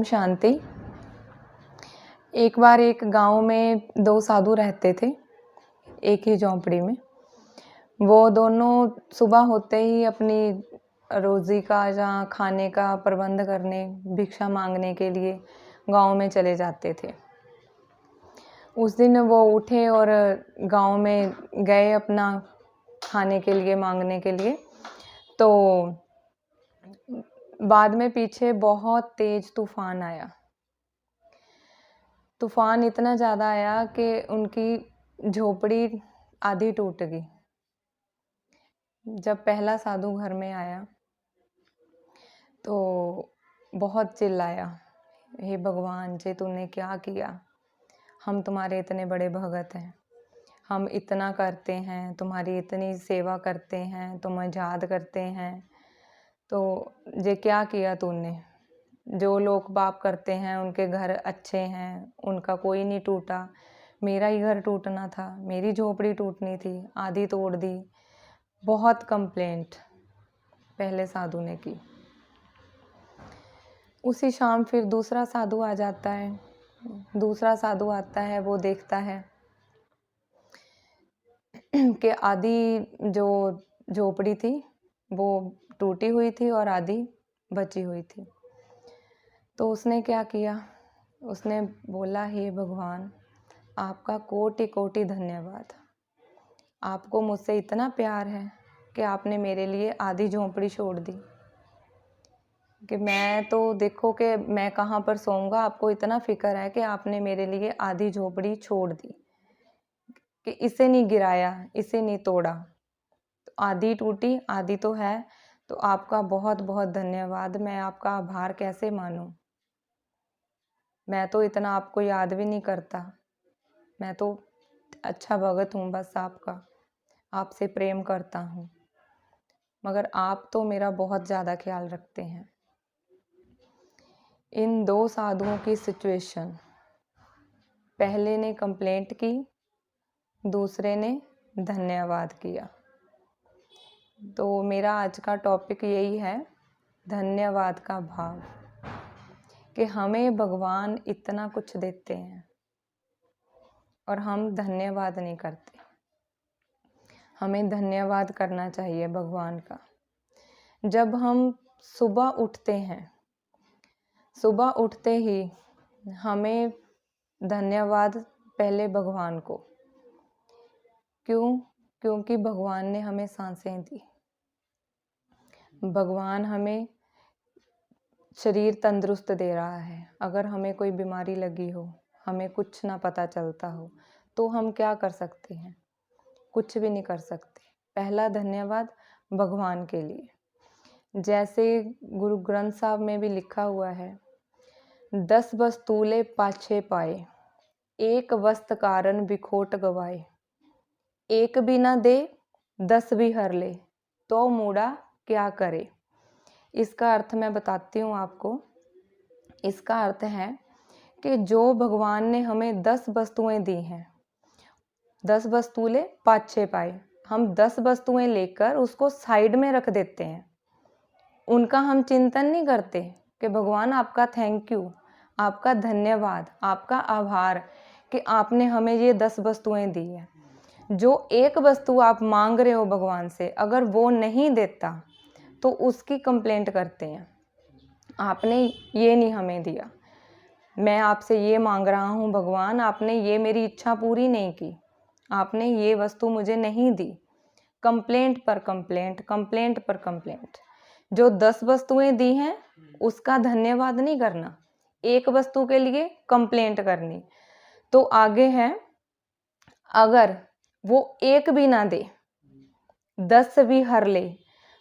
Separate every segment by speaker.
Speaker 1: शांति। एक बार एक गांव में 2 साधु रहते थे, एक ही झोंपड़ी में। वो दोनों सुबह होते ही अपनी रोज़ी का या खाने का प्रबंध करने, भिक्षा मांगने के लिए गांव में चले जाते थे। उस दिन वो उठे और गांव में गए अपना खाने के लिए मांगने के लिए। तो बाद में पीछे बहुत तेज तूफान आया। तूफान इतना ज़्यादा आया कि उनकी झोपड़ी आधी टूट गई। जब पहला साधु घर में आया तो बहुत चिल्लाया, हे भगवान जी, तूने क्या किया? हम तुम्हारे इतने बड़े भगत हैं, हम इतना करते हैं, तुम्हारी इतनी सेवा करते हैं, तुम्हें याद करते हैं, तो ये क्या किया तूने? जो लोग बाप करते हैं उनके घर अच्छे हैं, उनका कोई नहीं टूटा, मेरा ही घर टूटना था, मेरी झोपड़ी टूटनी थी, आधी तोड़ दी। बहुत कंप्लेंट पहले साधु ने की। उसी शाम फिर दूसरा साधु आ जाता है। दूसरा साधु आता है, वो देखता है कि आधी जो झोपड़ी थी वो टूटी हुई थी और आधी बची हुई थी। तो उसने क्या किया? उसने बोला, हे भगवान, आपका कोटि कोटि धन्यवाद। आपको मुझसे इतना प्यार है कि आपने मेरे लिए आधी झोंपड़ी छोड़ दी, कि मैं तो देखो कि मैं कहाँ पर सोऊंगा। आपको इतना फिक्र है कि आपने मेरे लिए आधी झोपड़ी छोड़ दी, कि इसे नहीं गिराया, इसे नहीं तोड़ा। तो आधी टूटी, आधी तो है। तो आपका बहुत बहुत धन्यवाद। मैं आपका आभार कैसे मानूं? मैं तो इतना आपको याद भी नहीं करता। मैं तो अच्छा भगत हूँ, बस आपका, आपसे प्रेम करता हूँ, मगर आप तो मेरा बहुत ज़्यादा ख्याल रखते हैं। इन 2 साधुओं की सिचुएशन, पहले ने कंप्लेंट की, दूसरे ने धन्यवाद किया। तो मेरा आज का टॉपिक यही है, धन्यवाद का भाव, कि हमें भगवान इतना कुछ देते हैं और हम धन्यवाद नहीं करते। हमें धन्यवाद करना चाहिए भगवान का। जब हम सुबह उठते हैं, सुबह उठते ही हमें धन्यवाद पहले भगवान को। क्यों? क्योंकि भगवान ने हमें सांसें दी। भगवान हमें शरीर तंदुरुस्त दे रहा है। अगर हमें कोई बीमारी लगी हो, हमें कुछ ना पता चलता हो, तो हम क्या कर सकते हैं? कुछ भी नहीं कर सकते। पहला धन्यवाद भगवान के लिए। जैसे गुरु ग्रंथ साहब में भी लिखा हुआ है, 10 वस्तूले पाछे पाए, एक वस्त कारण बिखोट गवाए, एक भी ना दे 10 भी हर ले, तो मूढ़ा क्या करे। इसका अर्थ मैं बताती हूँ आपको। इसका अर्थ है कि जो भगवान ने हमें 10 वस्तुएं दी हैं, 10 वस्तूले पाछे पाए, हम 10 वस्तुएं लेकर उसको साइड में रख देते हैं। उनका हम चिंतन नहीं करते कि भगवान आपका थैंक यू, आपका धन्यवाद, आपका आभार कि आपने हमें ये 10 वस्तुएं दी है। जो एक वस्तु आप मांग रहे हो भगवान से, अगर वो नहीं देता तो उसकी कंप्लेंट करते हैं, आपने ये नहीं हमें दिया, मैं आपसे ये मांग रहा हूँ भगवान, आपने ये मेरी इच्छा पूरी नहीं की, आपने ये वस्तु मुझे नहीं दी। कंप्लेंट पर कंप्लेंट, कंप्लेंट पर कंप्लेंट। जो 10 वस्तुएं दी हैं उसका धन्यवाद नहीं करना, एक वस्तु के लिए कंप्लेंट करनी। तो आगे है, अगर वो एक भी ना दे, 10 भी हर ले,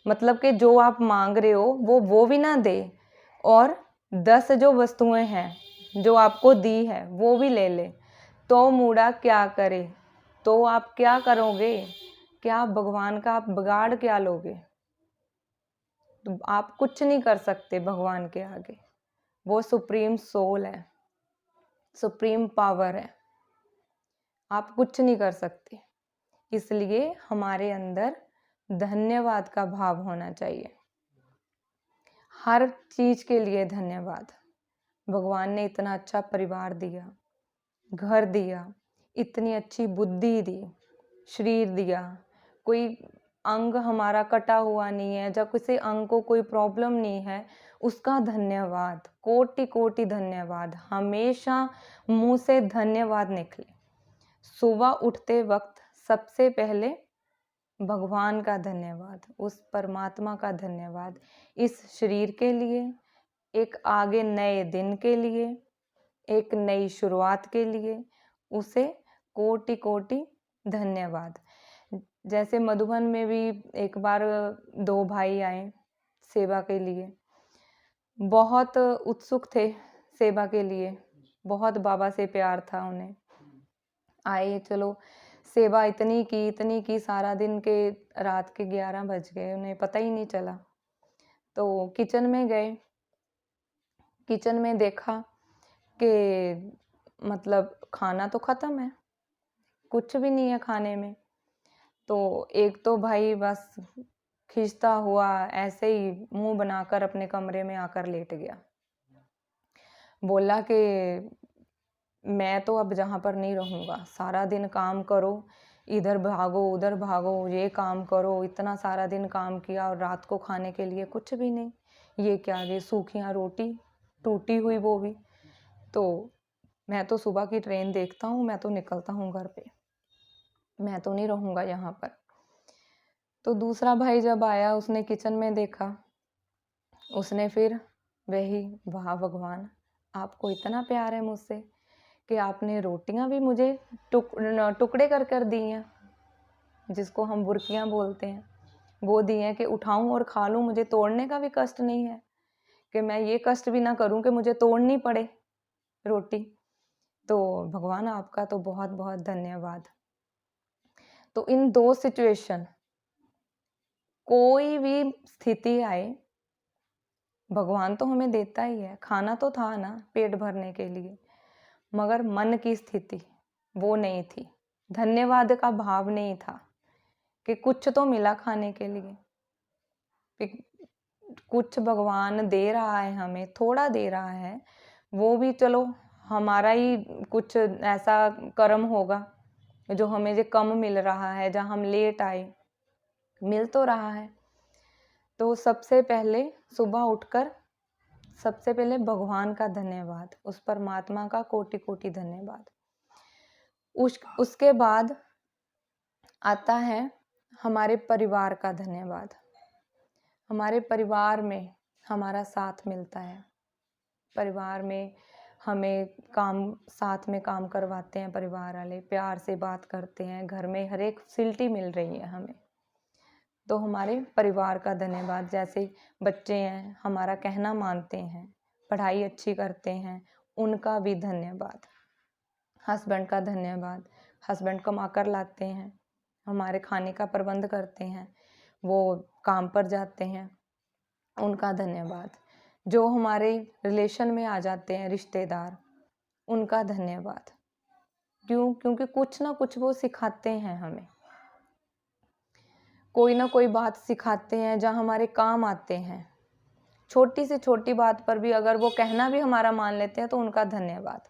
Speaker 1: मतलब कि जो आप मांग रहे हो वो भी ना दे, और 10 जो वस्तुएं हैं जो आपको दी है वो भी ले ले, तो मूढ़ा क्या करे। तो आप क्या करोगे? क्या भगवान का आप बिगाड़ क्या लोगे? तो आप कुछ नहीं कर सकते भगवान के आगे। वो सुप्रीम सोल है, सुप्रीम पावर है, आप कुछ नहीं कर सकते। इसलिए हमारे अंदर धन्यवाद का भाव होना चाहिए। हर चीज के लिए धन्यवाद। भगवान ने इतना अच्छा परिवार दिया, घर दिया, इतनी अच्छी बुद्धि दी, शरीर दिया, कोई अंग हमारा कटा हुआ नहीं है, जब किसी अंग को कोई प्रॉब्लम नहीं है, उसका धन्यवाद, कोटि कोटि धन्यवाद, हमेशा मुंह से धन्यवाद निकले। सुबह उठते वक्त सबसे पहले भगवान का धन्यवाद, उस परमात्मा का धन्यवाद, इस शरीर के लिए, एक आगे नए दिन के लिए, एक नई शुरुआत के लिए, उसे कोटि कोटि धन्यवाद। जैसे मधुबन में भी एक बार 2 भाई आए सेवा के लिए, बहुत उत्सुक थे सेवा के लिए, बहुत बाबा से प्यार था उन्हें। आए, चलो सेवा इतनी की, सारा दिन के रात के 11 बज गए, उन्हें पता ही नहीं चला। तो किचन में गए, किचन में देखा कि मतलब खाना तो ख़त्म है, कुछ भी नहीं है खाने में। तो एक तो भाई बस खींचता हुआ ऐसे ही मुंह बनाकर अपने कमरे में आकर लेट गया। बोला कि मैं तो अब जहाँ पर नहीं रहूँगा, सारा दिन काम करो, इधर भागो उधर भागो, ये काम करो, इतना सारा दिन काम किया और रात को खाने के लिए कुछ भी नहीं। ये क्या, ये सूखियाँ रोटी, टूटी हुई वो भी। तो मैं तो सुबह की ट्रेन देखता हूँ, मैं तो निकलता हूँ घर पे, मैं तो नहीं रहूँगा यहाँ पर। तो दूसरा भाई जब आया, उसने किचन में देखा, उसने फिर वही, वाह भगवान, आपको इतना प्यार है मुझसे कि आपने रोटियां भी मुझे टुकड़े कर कर दी हैं, जिसको हम बुर्कियां बोलते हैं, वो दी हैं कि उठाऊं और खा लूं, मुझे तोड़ने का भी कष्ट नहीं है, कि मैं ये कष्ट भी ना करूं कि मुझे तोड़नी पड़े रोटी। तो भगवान आपका तो बहुत बहुत धन्यवाद। तो इन 2 सिचुएशन, कोई भी स्थिति आए, भगवान तो हमें देता ही है। खाना तो था ना पेट भरने के लिए, मगर मन की स्थिति वो नहीं थी, धन्यवाद का भाव नहीं था कि कुछ तो मिला खाने के लिए, कुछ भगवान दे रहा है हमें, थोड़ा दे रहा है, वो भी चलो हमारा ही कुछ ऐसा कर्म होगा जो हमें जो कम मिल रहा है, जहाँ हम लेट आए, मिल तो रहा है। तो सबसे पहले सुबह उठकर सबसे पहले भगवान का धन्यवाद, उस परमात्मा का कोटि कोटि धन्यवाद। उसके बाद आता है हमारे परिवार का धन्यवाद। हमारे परिवार में हमारा साथ मिलता है, परिवार में हमें काम, साथ में काम करवाते हैं, परिवार वाले प्यार से बात करते हैं, घर में हर एक फैसिलिटी मिल रही है हमें, तो हमारे परिवार का धन्यवाद। जैसे बच्चे हैं, हमारा कहना मानते हैं, पढ़ाई अच्छी करते हैं, उनका भी धन्यवाद। हस्बैंड का धन्यवाद, हस्बैंड कमा कर लाते हैं, हमारे खाने का प्रबंध करते हैं, वो काम पर जाते हैं, उनका धन्यवाद। जो हमारे रिलेशन में आ जाते हैं रिश्तेदार, उनका धन्यवाद। क्यों? क्योंकि कुछ ना कुछ वो सिखाते हैं हमें, कोई ना कोई बात सिखाते हैं जहाँ हमारे काम आते हैं। छोटी से छोटी बात पर भी अगर वो कहना भी हमारा मान लेते हैं तो उनका धन्यवाद।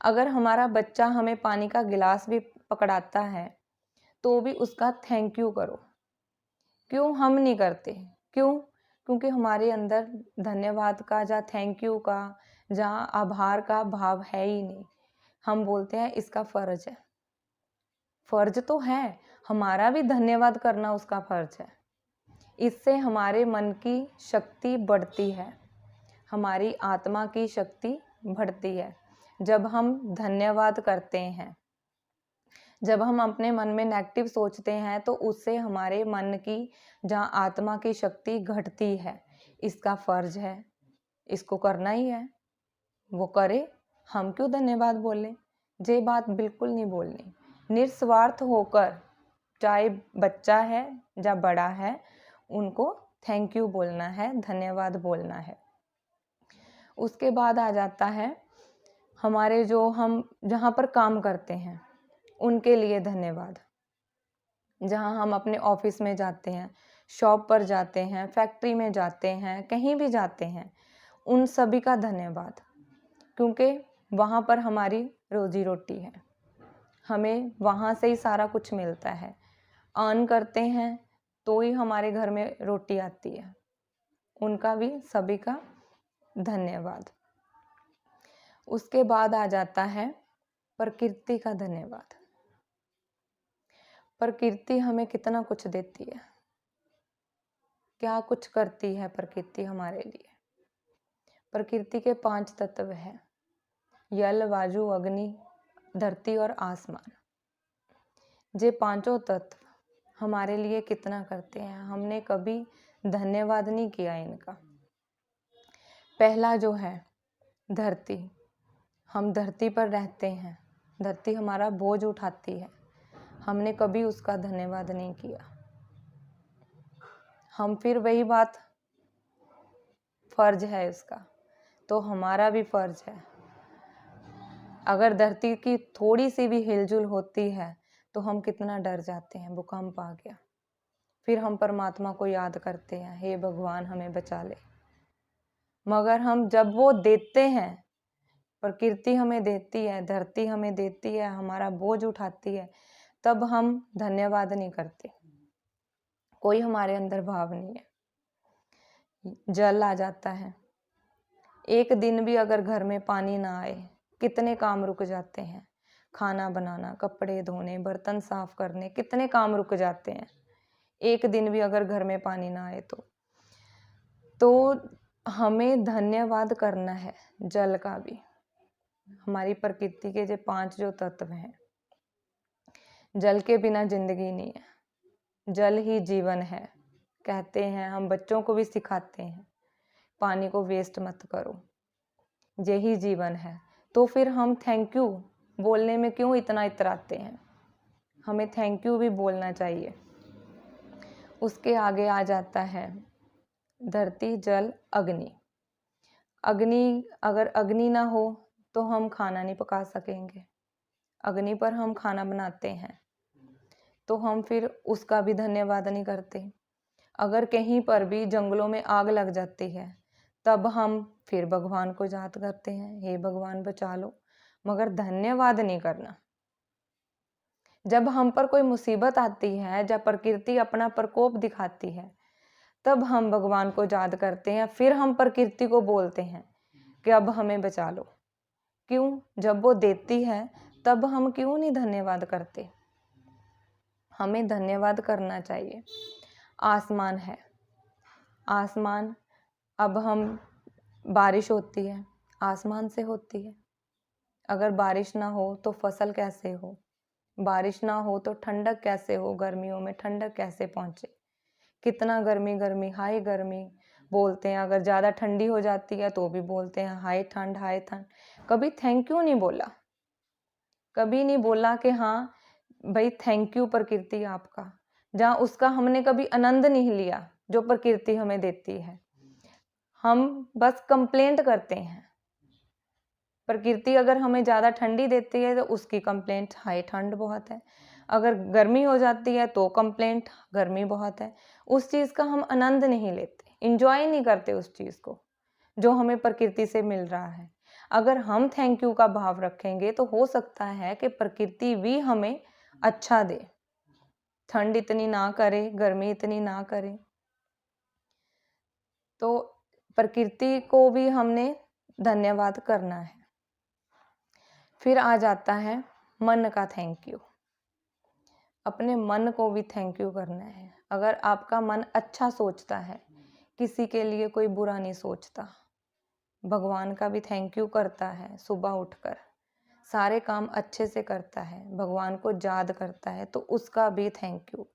Speaker 1: अगर हमारा बच्चा हमें पानी का गिलास भी पकड़ाता है तो भी उसका थैंक यू करो। क्यों हम नहीं करते? क्यों? क्योंकि हमारे अंदर धन्यवाद का या थैंक यू का या आभार का भाव है ही नहीं। हम बोलते हैं इसका फर्ज है। फर्ज तो है, हमारा भी धन्यवाद करना उसका फर्ज है। इससे हमारे मन की शक्ति बढ़ती है, हमारी आत्मा की शक्ति बढ़ती है। जब हम धन्यवाद करते हैं, जब हम अपने मन में नेगेटिव सोचते हैं तो उससे हमारे मन की, जहाँ आत्मा की शक्ति घटती है। इसका फर्ज है, इसको करना ही है, वो करे, हम क्यों धन्यवाद बोलें? ये बात बिल्कुल नहीं बोलनी। निस्वार्थ होकर, चाहे बच्चा है या बड़ा है, उनको थैंक यू बोलना है, धन्यवाद बोलना है। उसके बाद आ जाता है हमारे जो हम जहाँ पर काम करते हैं उनके लिए धन्यवाद। जहाँ हम अपने ऑफिस में जाते हैं, शॉप पर जाते हैं, फैक्ट्री में जाते हैं, कहीं भी जाते हैं, उन सभी का धन्यवाद। क्योंकि वहाँ पर हमारी रोजी रोटी है, हमें वहाँ से ही सारा कुछ मिलता है। अर्न करते हैं तो ही हमारे घर में रोटी आती है। उनका भी सभी का धन्यवाद। उसके बाद आ जाता है प्रकृति का धन्यवाद। प्रकृति हमें कितना कुछ देती है, क्या कुछ करती है प्रकृति हमारे लिए। प्रकृति के 5 तत्व हैं, जल, वायु, अग्नि, धरती और आसमान। ये पांचों तत्व हमारे लिए कितना करते हैं, हमने कभी धन्यवाद नहीं किया इनका। पहला जो है धरती, हम धरती पर रहते हैं, धरती हमारा बोझ उठाती है, हमने कभी उसका धन्यवाद नहीं किया। हम फिर वही बात, फर्ज है उसका, तो हमारा भी फर्ज है। अगर धरती की थोड़ी सी भी हिलजुल होती है तो हम कितना डर जाते हैं, भूकंप आ गया, फिर हम परमात्मा को याद करते हैं, हे भगवान हमें बचा ले। मगर हम जब वो देते हैं, प्रकृति हमें देती है, धरती हमें देती है, हमारा बोझ उठाती है, तब हम धन्यवाद नहीं करते, कोई हमारे अंदर भाव नहीं है। जल आ जाता है, एक दिन भी अगर घर में पानी ना आए कितने काम रुक जाते हैं, खाना बनाना, कपड़े धोने, बर्तन साफ करने, कितने काम रुक जाते हैं। एक दिन भी अगर घर में पानी ना आए तो हमें धन्यवाद करना है जल का भी। हमारी प्रकृति के जो 5 जो तत्व हैं, जल के बिना जिंदगी नहीं है, जल ही जीवन है। कहते हैं, हम बच्चों को भी सिखाते हैं, पानी को वेस्ट मत करो, यही जीवन है। तो फिर हम थैंक यू बोलने में क्यों इतना इतराते हैं, हमें थैंक यू भी बोलना चाहिए। उसके आगे आ जाता है धरती, जल, अग्नि। अग्नि, अगर अग्नि ना हो तो हम खाना नहीं पका सकेंगे। अग्नि पर हम खाना बनाते हैं तो हम फिर उसका भी धन्यवाद नहीं करते। अगर कहीं पर भी जंगलों में आग लग जाती है तब हम फिर भगवान को याद करते हैं, हे भगवान बचा लो, मगर धन्यवाद नहीं करना। जब हम पर कोई मुसीबत आती है, जब प्रकृति अपना प्रकोप दिखाती है, तब हम भगवान को याद करते हैं, फिर हम प्रकृति को बोलते हैं कि अब हमें बचा लो। क्यों? जब वो देती है तब हम क्यों नहीं धन्यवाद करते? हमें धन्यवाद करना चाहिए। आसमान है, आसमान, अब हम, बारिश होती है आसमान से होती है। अगर बारिश ना हो तो फसल कैसे हो, बारिश ना हो तो ठंडक कैसे हो, गर्मियों में ठंडक कैसे पहुंचे। कितना गर्मी गर्मी, हाय गर्मी बोलते हैं, अगर ज़्यादा ठंडी हो जाती है तो भी बोलते हैं हाय ठंड, हाय ठंड। कभी थैंक यू नहीं बोला, कभी नहीं बोला कि हाँ भाई थैंक यू प्रकृति आपका, जहाँ उसका हमने कभी आनंद नहीं लिया जो प्रकृति हमें देती है। हम बस कंप्लेंट करते हैं। प्रकृति अगर हमें ज़्यादा ठंडी देती है तो उसकी कंप्लेंट, हाय ठंड बहुत है। अगर गर्मी हो जाती है तो कंप्लेंट, गर्मी बहुत है। उस चीज़ का हम आनंद नहीं लेते, इंजॉय नहीं करते उस चीज़ को जो हमें प्रकृति से मिल रहा है। अगर हम थैंक यू का भाव रखेंगे तो हो सकता है कि प्रकृति भी हमें अच्छा दे, ठंड इतनी ना करे, गर्मी इतनी ना करे। तो प्रकृति को भी हमने धन्यवाद करना है। फिर आ जाता है मन का थैंक यू। अपने मन को भी थैंक यू करना है। अगर आपका मन अच्छा सोचता है, किसी के लिए कोई बुरा नहीं सोचता, भगवान का भी थैंक यू करता है, सुबह उठकर सारे काम अच्छे से करता है, भगवान को याद करता है, तो उसका भी थैंक यू।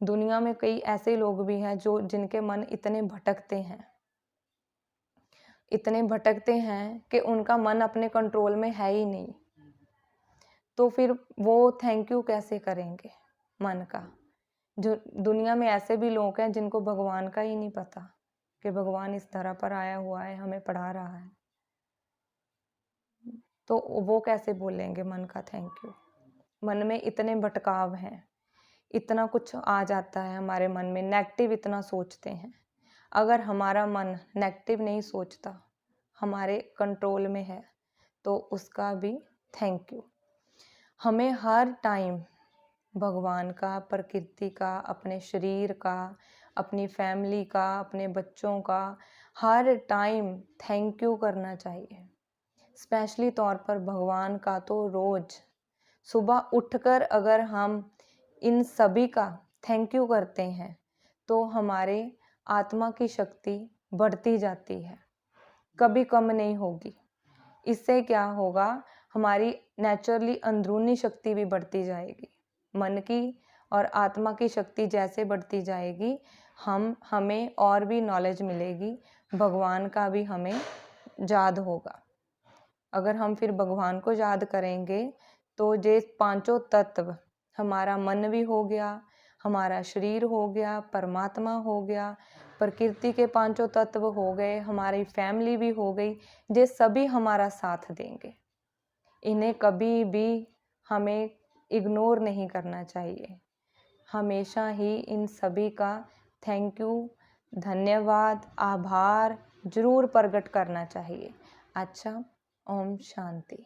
Speaker 1: दुनिया में कई ऐसे लोग भी हैं जो जिनके मन इतने भटकते हैं, इतने भटकते हैं कि उनका मन अपने कंट्रोल में है ही नहीं, तो फिर वो थैंक यू कैसे करेंगे मन का। जो दुनिया में ऐसे भी लोग हैं जिनको भगवान का ही नहीं पता कि भगवान इस धरा पर आया हुआ है, हमें पढ़ा रहा है, तो वो कैसे बोलेंगे मन का थैंक यू। मन में इतने भटकाव हैं, इतना कुछ आ जाता है हमारे मन में, नेगेटिव इतना सोचते हैं। अगर हमारा मन नेगेटिव नहीं सोचता, हमारे कंट्रोल में है, तो उसका भी थैंक यू। हमें हर टाइम भगवान का, प्रकृति का, अपने शरीर का, अपनी फैमिली का, अपने बच्चों का हर टाइम थैंक यू करना चाहिए। स्पेशली तौर पर भगवान का तो रोज सुबह उठकर अगर हम इन सभी का थैंक यू करते हैं तो हमारे आत्मा की शक्ति बढ़ती जाती है, कभी कम नहीं होगी। इससे क्या होगा, हमारी नेचुरली अंदरूनी शक्ति भी बढ़ती जाएगी। मन की और आत्मा की शक्ति जैसे बढ़ती जाएगी, हमें और भी नॉलेज मिलेगी, भगवान का भी हमें याद होगा। अगर हम फिर भगवान को याद करेंगे तो ये पांचों तत्व, हमारा मन भी हो गया, हमारा शरीर हो गया, परमात्मा हो गया, प्रकृति के पांचों तत्व हो गए, हमारी फैमिली भी हो गई, ये सभी हमारा साथ देंगे। इन्हें कभी भी हमें इग्नोर नहीं करना चाहिए। हमेशा ही इन सभी का थैंक यू, धन्यवाद, आभार जरूर प्रकट करना चाहिए। अच्छा, ओम शांति।